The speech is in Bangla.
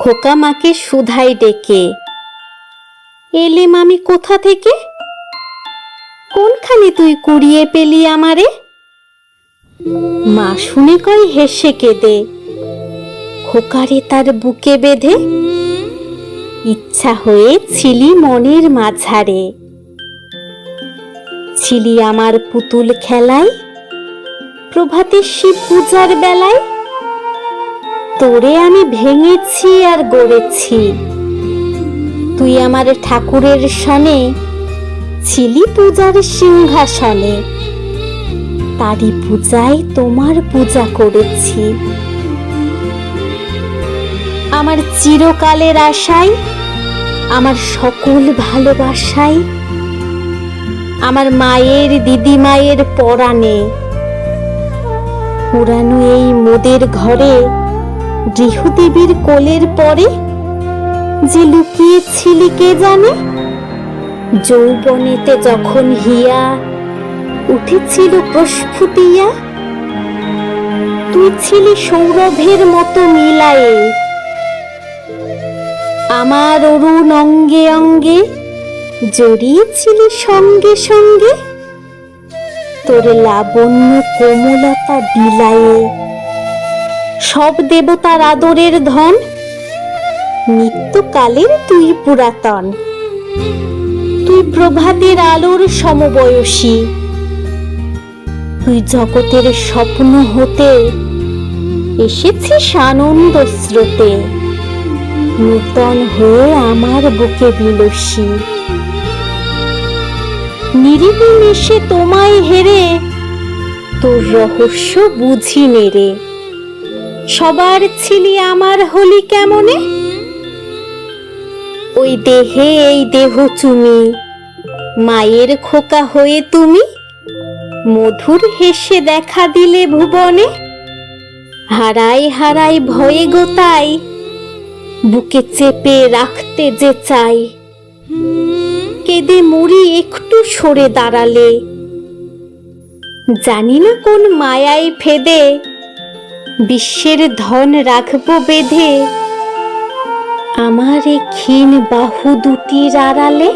খোকা মাকে সুধাই ডেকে, এলেম আমি কোথা থেকে? কোনখানে তুই কুড়িয়ে পেলি আমারে? মা শুনে কয় হেসে কেঁদে, খোকারে তার বুকে বেঁধে। ইচ্ছা হয়ে ছিলি মনের মাঝারে, ছিলি আমার পুতুল খেলায়, প্রভাতে শিব পূজার বেলায়। তোরে আমি ভেঙেছি আর গড়েছি, তুই আমার ঠাকুরের সনে ছিলি পূজার সিংহাসনে। তারি পূজায় তোমার পূজা করেছি। আমার চিরকালের আশায়, আমার সকল ভালোবাসায়, আমার মায়ের দিদি মায়ের পরাণে, পুরানো এই মোদের ঘরে গৃহদেবীর কোলের পরে যে লুকিয়েছিলি কে জানে। যৌবনেতে যখন হিয়া উঠেছিল প্রস্ফুটিয়া, তুই ছিলি সৌরভের মতো মিলায়ে। আমার অরুণ অঙ্গে অঙ্গে জড়িয়েছিলি সঙ্গে সঙ্গে, তোর লাবণ্য কোমলতা বিলায়ে। সব দেবতার আদরের ধন, নিত্যকালের তুই পুরাতন। তুই প্রভাতের আলোর সমবয়সী, তুই জগতের স্বপ্ন হতে এসেছিস আনন্দ স্রোতে। নূতন হয়ে আমার বুকে বিলসি, নিরিবিলিশে তোমায় হেরে তোর রহস্য বুঝি নেরে। সবার ছিলি আমার হলি কেমনে? ওই দেহে এই দেহ চুমি, মায়ের খোকা হয়ে তুমি মধুর হেসে দেখা দিলে ভুবনে। হারাই হারাই ভয়ে গোতাই, বুকে চেপে রাখতে যে চাই। কেঁদে মরি একটু সরে দাঁড়ালে, জানি না কোন মায়ায় ফেদে বিশ্বের ধন রাখবো বেঁধে আমার এ ক্ষীণ বাহু দুটির আড়ালে।